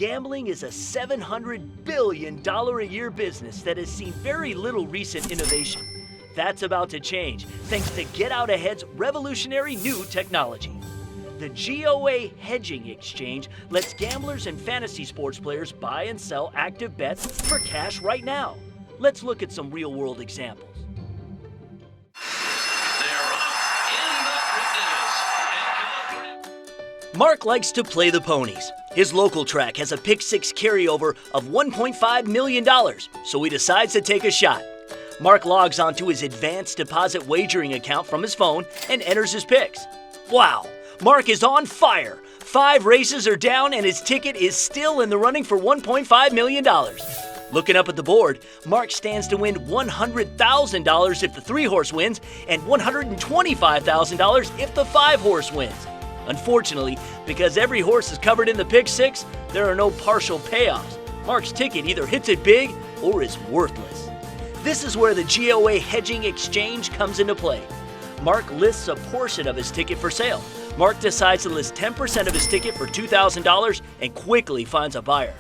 Gambling is a $700 billion a year business that has seen very little recent innovation. That's about to change thanks to Get Out Ahead's revolutionary new technology. The GOA Hedging Exchange lets gamblers and fantasy sports players buy and sell active bets for cash right now. Let's look at some real-world examples. Mark likes to play the ponies. His local track has a pick six carryover of $1.5 million, so he decides to take a shot. Mark logs onto his advanced deposit wagering account from his phone and enters his picks. Wow, Mark is on fire. 5 races are down and his ticket is still in the running for $1.5 million. Looking up at the board, Mark stands to win $100,000 if the 3-horse wins and $125,000 if the 5-horse wins. Unfortunately, because every horse is covered in the pick six, there are no partial payoffs. Mark's ticket either hits it big or is worthless. This is where the GOA Hedging Exchange comes into play. Mark lists a portion of his ticket for sale. Mark decides to list 10% of his ticket for $2,000 and quickly finds a buyer.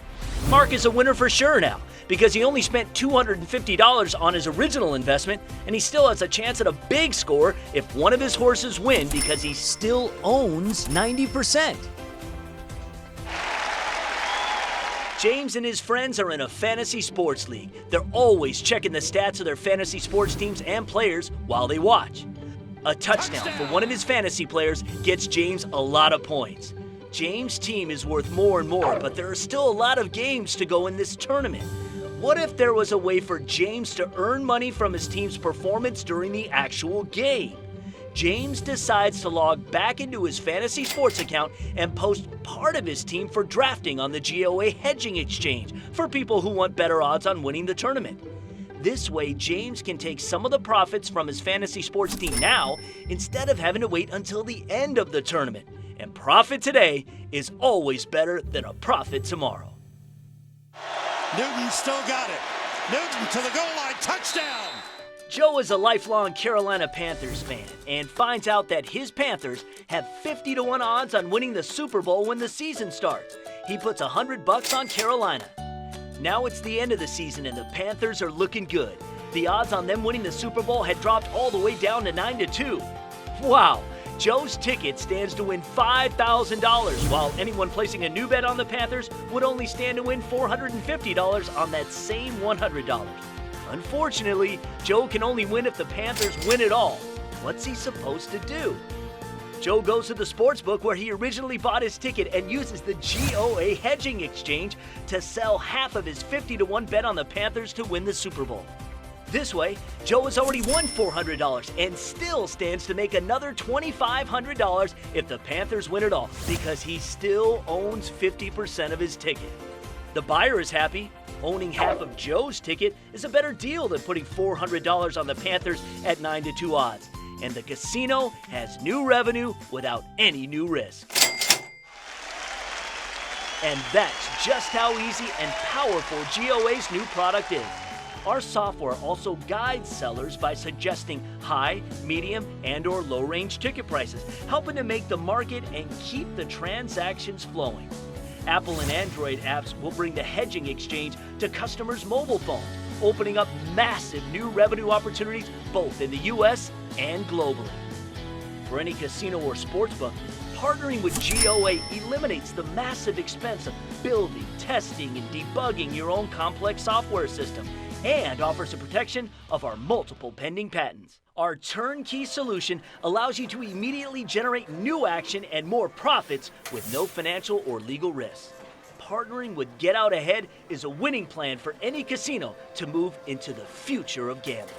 Mark is a winner for sure now because he only spent $250 on his original investment and he still has a chance at a big score if one of his horses win because he still owns 90%. James and his friends are in a fantasy sports league. They're always checking the stats of their fantasy sports teams and players while they watch. A touchdown for one of his fantasy players gets James a lot of points. James' team is worth more and more, but there are still a lot of games to go in this tournament. What if there was a way for James to earn money from his team's performance during the actual game? James decides to log back into his fantasy sports account and post part of his team for drafting on the GOA Hedging Exchange for people who want better odds on winning the tournament. This way, James can take some of the profits from his fantasy sports team now instead of having to wait until the end of the tournament. And profit today is always better than a profit tomorrow. Newton still got it. Newton to the goal line, touchdown! Joe is a lifelong Carolina Panthers fan and finds out that his Panthers have 50-1 odds on winning the Super Bowl when the season starts. He puts $100 on Carolina. Now it's the end of the season and the Panthers are looking good. The odds on them winning the Super Bowl had dropped all the way down to 9-2. Wow, Joe's ticket stands to win $5,000, while anyone placing a new bet on the Panthers would only stand to win $450 on that same $100. Unfortunately, Joe can only win if the Panthers win it all. What's he supposed to do? Joe goes to the sportsbook where he originally bought his ticket and uses the GOA Hedging Exchange to sell half of his 50-1 bet on the Panthers to win the Super Bowl. This way, Joe has already won $400 and still stands to make another $2,500 if the Panthers win it all because he still owns 50% of his ticket. The buyer is happy. Owning half of Joe's ticket is a better deal than putting $400 on the Panthers at 9-2 odds. And the casino has new revenue without any new risk. And that's just how easy and powerful GOA's new product is. Our software also guides sellers by suggesting high, medium, and/or low-range ticket prices, helping to make the market and keep the transactions flowing. Apple and Android apps will bring the hedging exchange to customers' mobile phones, opening up massive new revenue opportunities both in the US and globally. For any casino or sportsbook, partnering with GOA eliminates the massive expense of building, testing, and debugging your own complex software system and offers the protection of our multiple pending patents. Our turnkey solution allows you to immediately generate new action and more profits with no financial or legal risks. Partnering with Get Out Ahead is a winning plan for any casino to move into the future of gambling.